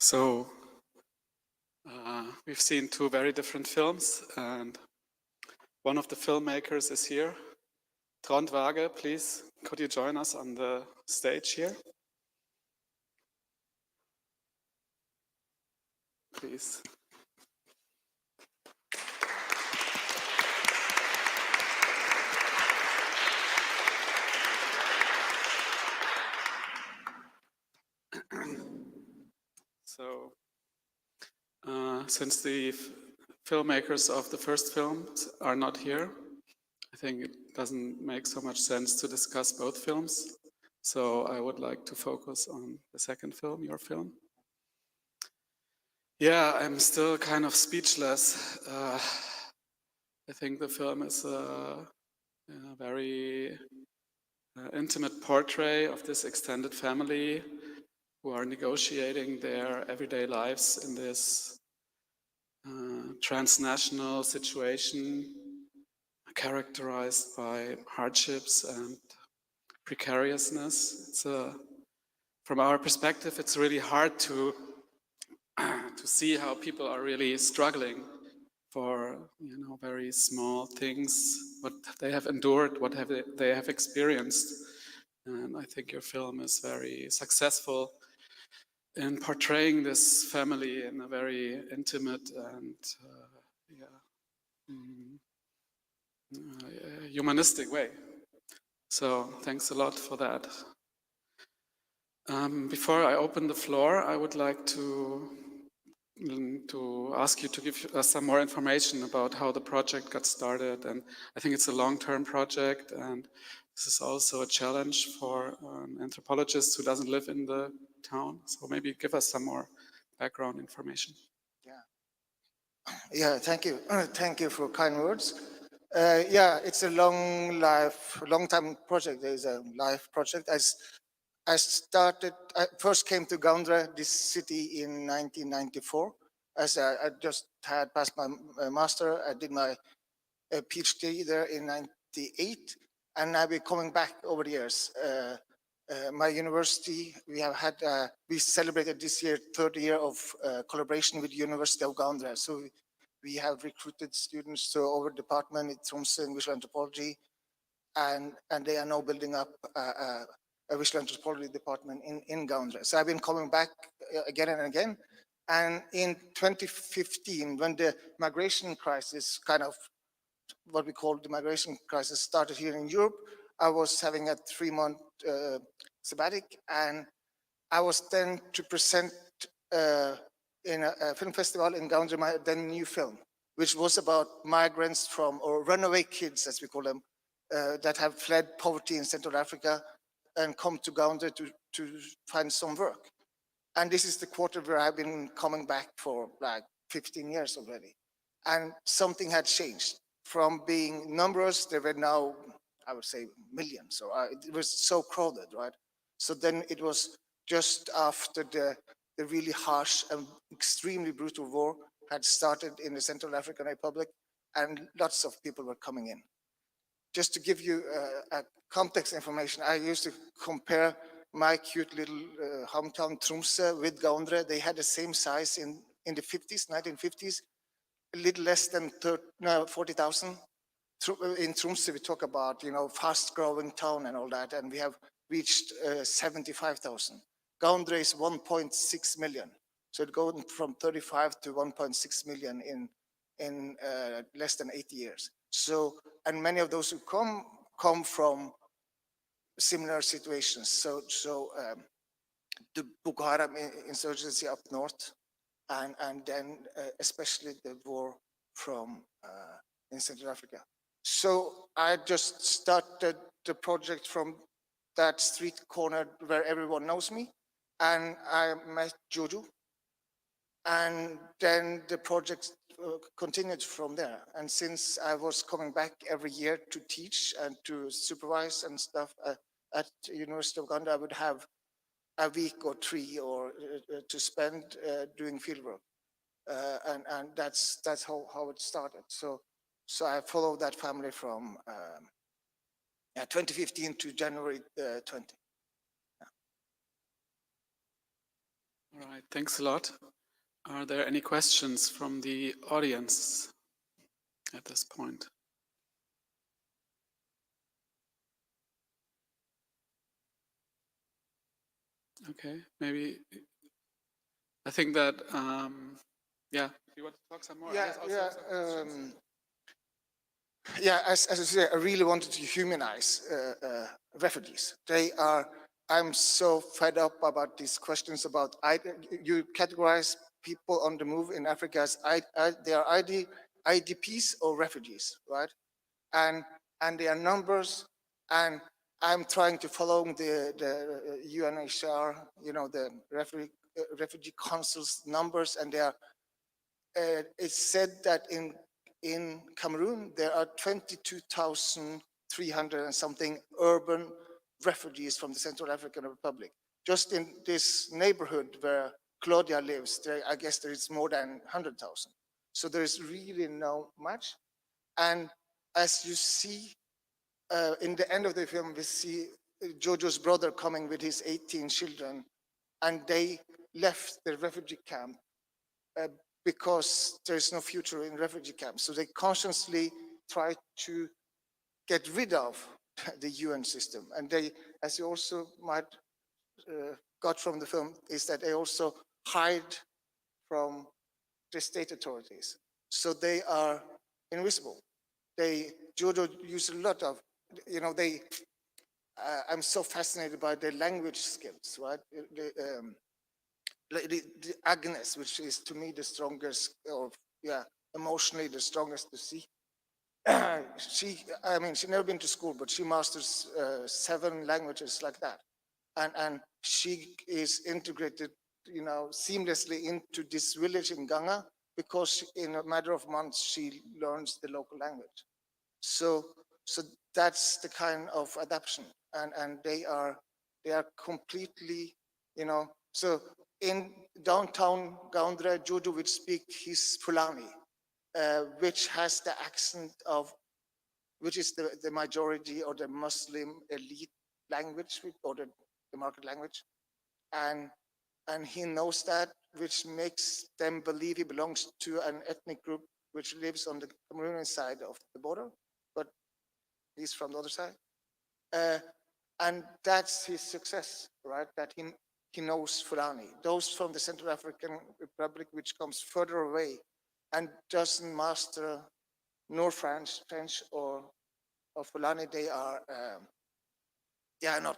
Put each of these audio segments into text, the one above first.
So we've seen two very different films, and one of the filmmakers is here. Trond Waage, please, could you join us on the stage here? Please. So, since the filmmakers of the first films are not here, I think it doesn't make so much sense to discuss both films. So I would like to focus on the second film, your film. Yeah, I'm still kind of speechless. I think the film is a very intimate portrait of this extended family who are negotiating their everyday lives in this transnational situation characterized by hardships and precariousness. From our perspective, it's really hard to see how people are really struggling for very small things, what they have endured, what they have experienced. And I think your film is very successful in portraying this family in a very intimate and humanistic way. So thanks a lot for that. Before I open the floor, I would like to ask you to give us some more information about how the project got started. And I think it's a long-term project, and this is also a challenge for an anthropologist who doesn't live in the town. So maybe give us some more background information. Yeah, thank you. Thank you for kind words. Yeah, it's a long-time project. It's a life project. I first came to Gondra, this city, in 1994. As I just had passed my master, I did my PhD there in 98, and I've been coming back over the years. My university, we celebrated this year 30 year of collaboration with the University of Gondra. So we have recruited students to our department in Tromsø in visual anthropology, and they are now building up a visual anthropology department in Gondra. So I've been coming back again and again. And in 2015, when the migration crisis, kind of what we call the migration crisis, started here in Europe, I was having a 3-month sabbatic, and I was then to present in a film festival in Gondra my then new film, which was about migrants or runaway kids, as we call them, that have fled poverty in Central Africa and come to Gondra to find some work. And this is the quarter where I've been coming back for like 15 years already. And something had changed. From being numerous, there were now, I would say, millions. So it was so crowded, right? So then it was just after the really harsh and extremely brutal war had started in the Central African Republic, and lots of people were coming in. Just to give you a context information, I used to compare my cute little hometown Tromsø with Gondra. They had the same size in the 50s, 1950s, a little less than 40,000. In Tromsø, we talk about, fast-growing town and all that, and we have reached 75,000. Gondra is 1.6 million. So it goes from 35 to 1.6 million in less than 80 years. So, and many of those who come from similar situations. So the Boko Haram insurgency up north, and then especially the war in Central Africa. So I just started the project from that street corner where everyone knows me, and I met Jojo, and then the project continued from there. And since I was coming back every year to teach and to supervise and stuff at the University of Uganda, I would have a week or 3 or to spend doing fieldwork, and that's how it started. So I followed that family from 2015 to January 20. All right, thanks a lot. Are there any questions from the audience at this point? Okay, maybe I think that yeah. You want to talk some more? Yeah, There's also some questions. yeah. As I say, I really wanted to humanize refugees. They are. I'm so fed up about these questions about you categorize people on the move in Africa as they are IDPs or refugees, right? And their numbers, and I'm trying to follow the UNHCR, you know, the refugee council's numbers, and they are. It's said that in Cameroon there are 22,300 and something urban refugees from the Central African Republic. Just in this neighborhood where Claudia lives, there, I guess there is more than 100,000. So there is really no much. And as you see, in the end of the film, we see Jojo's brother coming with his 18 children, and they left the refugee camp uh, because there is no future in refugee camps. So they consciously try to get rid of the UN system. And they, as you also might got from the film, is that they also hide from the state authorities. So they are invisible. Jojo used a lot of, you know, I'm so fascinated by their language skills, right? The Agnes, which is to me the strongest, or yeah, emotionally the strongest to see. I mean, she never been to school, but she masters 7 languages like that, and she is integrated, you know, seamlessly into this village in Ganga because in a matter of months she learns the local language. So, so that's the kind of adaptation, and they are completely, you know. So in downtown Gaundra, Jojo would speak his Fulani, which has the accent of, which is the majority or the Muslim elite language, or the market language, and he knows that, which makes them believe he belongs to an ethnic group which lives on the Cameroonian side of the border, but he's from the other side. Uh, and that's his success, right? That he knows Fulani. Those from the Central African Republic, which comes further away and doesn't master nor French or Fulani, they are not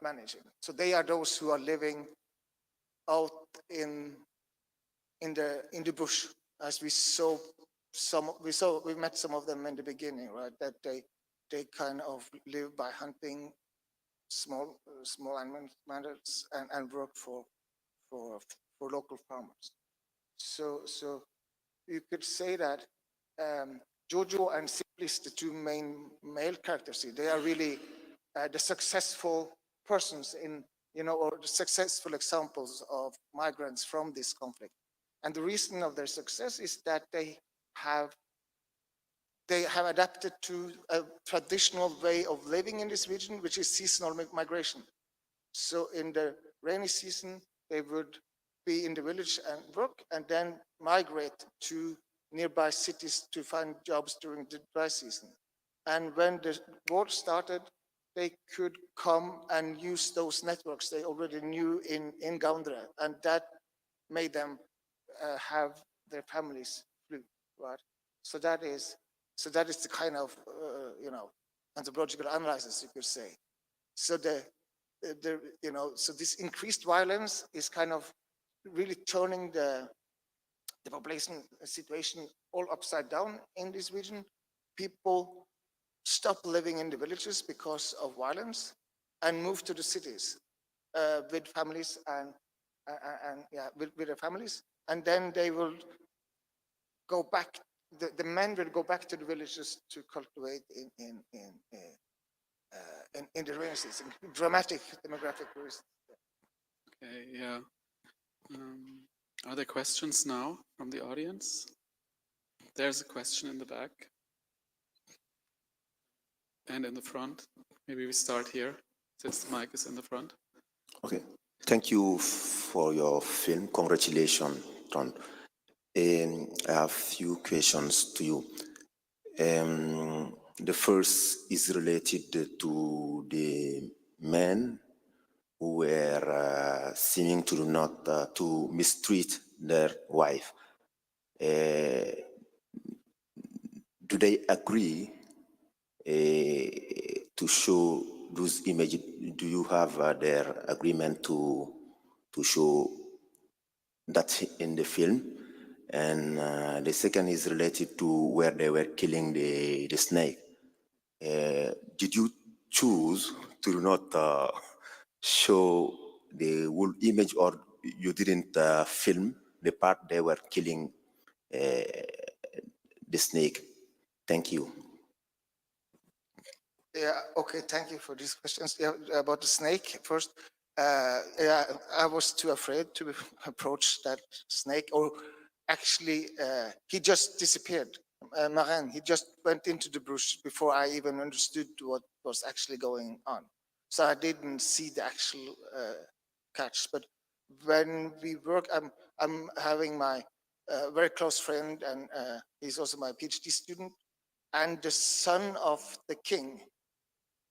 managing. So they are those who are living out in the bush, as we saw we met some of them in the beginning, right? That they kind of live by hunting small animals and work for local farmers. So you could say that Jojo and Simplis, the 2 main male characters, they are really the successful persons in, you know, or the successful examples of migrants from this conflict. And the reason of their success is that they have adapted to a traditional way of living in this region, which is seasonal migration. So in the rainy season, they would be in the village and work, and then migrate to nearby cities to find jobs during the dry season. And when the war started, they could come and use those networks they already knew in Gaundra, and that made them have their families flee, right? So that is the kind of you know, anthropological analysis, you could say. So you know, so this increased violence is kind of really turning the population situation all upside down in this region. People stop living in the villages because of violence and move to the cities with families and yeah, with their families, and then they will go back. The men will go back to the villages to cultivate in the rainy season. Dramatic demographic risk. Okay, yeah. Are there questions now from the audience? There's a question in the back and in the front. Maybe we start here, since the mic is in the front. Okay. Thank you for your film. Congratulations, Ton. I have few questions to you. The first is related to the men who were seeming to not to mistreat their wife. Do they agree to show those images? Do you have their agreement to show that in the film? And the second is related to where they were killing the snake. Did you choose to not show the whole image, or you didn't film the part they were killing the snake? Thank you. Yeah, okay, thank you for these questions. Yeah, about the snake first. Yeah, I was too afraid to approach that snake, or actually, he just disappeared. Marin, he just went into the bush before I even understood what was actually going on. So I didn't see the actual catch. But when we work, I'm having my very close friend, and he's also my PhD student, and the son of the king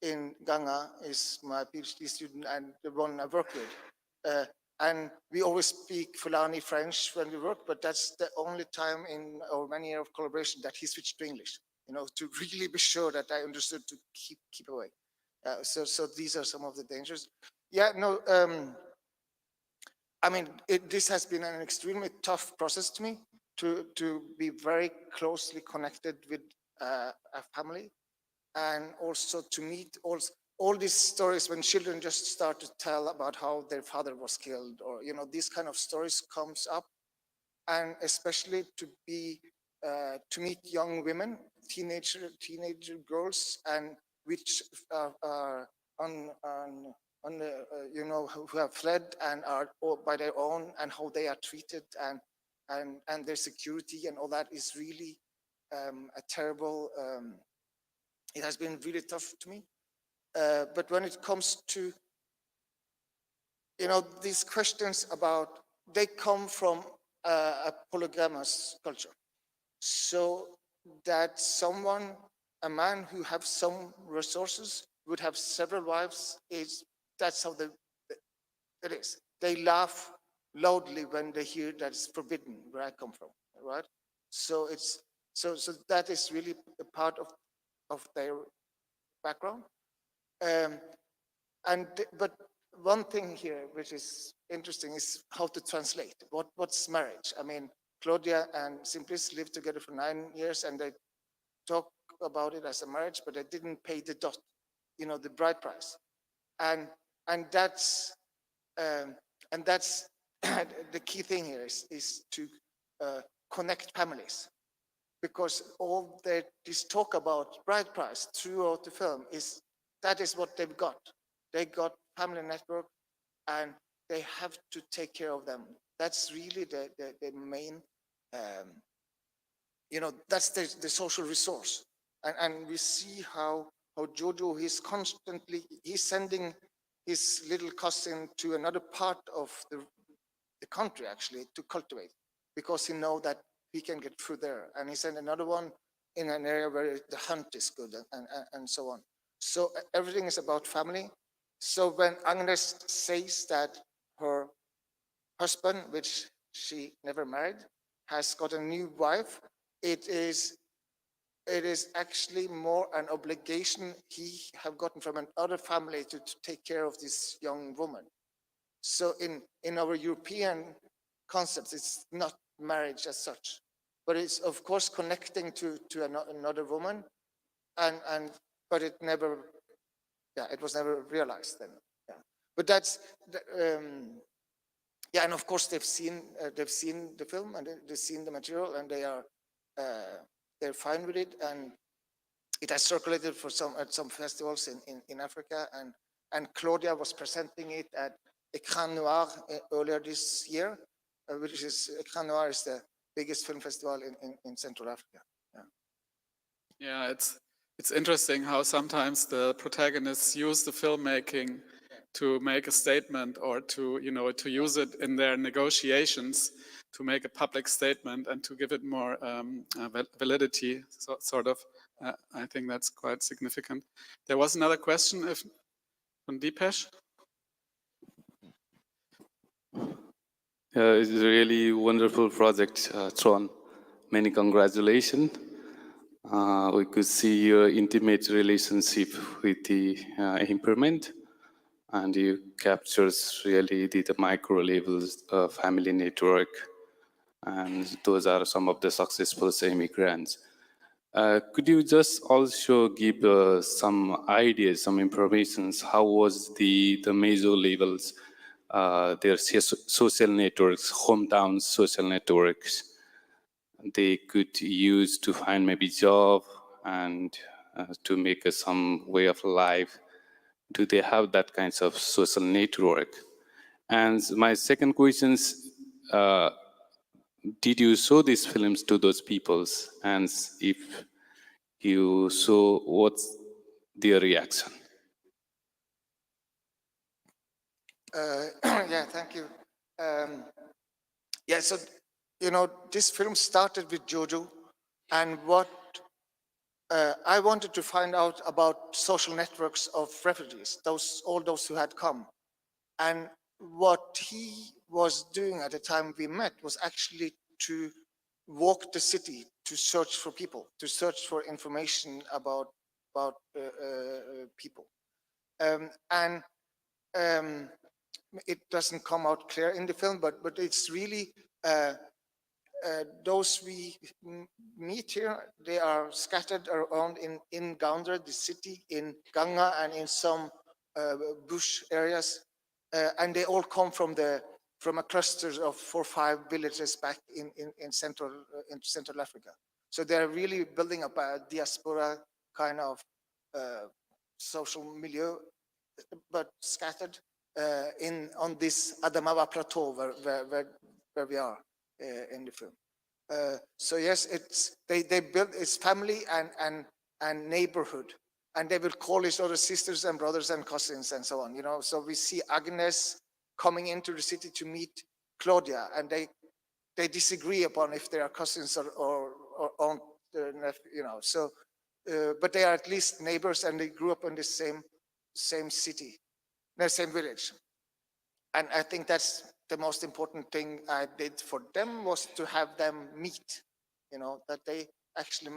in Ghana is my PhD student and the one I work with. And we always speak Fulani French when we work, but that's the only time in our many years of collaboration that he switched to English, to really be sure that I understood to keep away. So these are some of the dangers. Yeah, no, I mean, this has been an extremely tough process to me to be very closely connected with a family, and also to meet all these stories when children just start to tell about how their father was killed, or these kind of stories comes up, and especially to meet young women, teenager girls, and which are on the who have fled and are all by their own, and how they are treated, and their security and all that is really a terrible. It has been really tough to me. But when it comes to, these questions about, they come from a polygamous culture. So that a man who have some resources would have several wives, that's how it is. They laugh loudly when they hear that it's forbidden where I come from, right? So that is really a part of their background. But one thing here which is interesting is how to translate what's marriage. I mean, Claudia and Simplice lived together for 9 years, and they talk about it as a marriage, but they didn't pay the dot, the bride price, and that's the key thing here is to connect families, because all this talk about bride price throughout the film that is what they've got. They got family network, and they have to take care of them. That's really the main, that's the social resource. And we see how Jojo, he's sending his little cousin to another part of the country, actually, to cultivate, because he know that he can get through there. And he sent another one in an area where the hunt is good, and so on. So everything is about family. So when Agnes says that her husband, which she never married, has got a new wife, it is actually more an obligation he have gotten from another family to take care of this young woman. So in our European concepts, it's not marriage as such, but it's of course connecting to another woman, but it was never realized then. Yeah. But that's and of course they've seen the film, and they've seen the material, and they're fine with it, and it has circulated at some festivals in Africa, and Claudia was presenting it at Écran Noir earlier this year, which is Écran Noir is the biggest film festival in Central Africa. Yeah, it's interesting how sometimes the protagonists use the filmmaking to make a statement or to, to use it in their negotiations to make a public statement and to give it more validity, sort of. I think that's quite significant. There was another question from Deepesh. It's a really wonderful project, Tron. Many congratulations. We could see your intimate relationship with the impairment, and you captures really the micro levels of family network, and those are some of the successful immigrants. Could you just also give some ideas, some informations? How was the major levels, their social networks, hometown social networks, they could use to find maybe job and to make some way of life? Do they have that kinds of social network? And my second question is, did you show these films to those peoples? And if you saw, what's their reaction? Yeah, thank you. Yeah, so, this film started with Jojo, and what I wanted to find out about social networks of refugees, all those who had come. And what he was doing at the time we met was actually to walk the city, to search for people, to search for information about people. It doesn't come out clear in the film, but it's really those we meet here, they are scattered around in Gaundra, the city, in Ganga, and in some bush areas, and they all come from a cluster of 4 or 5 villages back in Central Africa. So they're really building up a diaspora kind of social milieu, but scattered on this Adamawa plateau where we are in the film. So yes, they build its family and neighborhood, and they will call each other sisters and brothers and cousins and so on. So we see Agnes coming into the city to meet Claudia, and they disagree upon if they are cousins or aunt, So, but they are at least neighbors, and they grew up in the same city, the same village. And I think that's the most important thing I did for them, was to have them meet, that they actually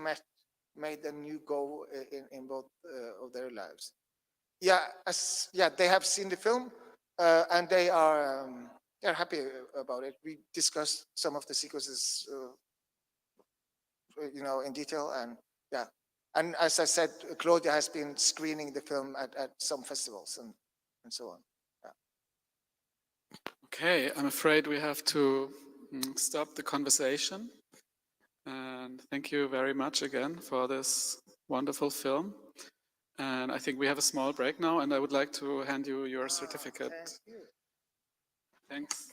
made a new go in both of their lives. Yeah, they have seen the film, and they're happy about it. We discussed some of the sequences, in detail, and yeah. And as I said, Claudia has been screening the film at some festivals and so on. Okay, I'm afraid we have to stop the conversation. And thank you very much again for this wonderful film. And I think we have a small break now, and I would like to hand you your certificate. Thank you.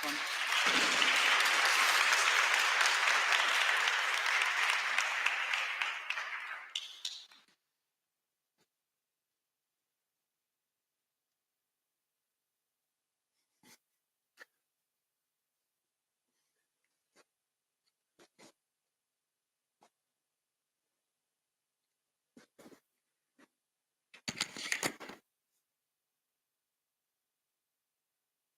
Thanks.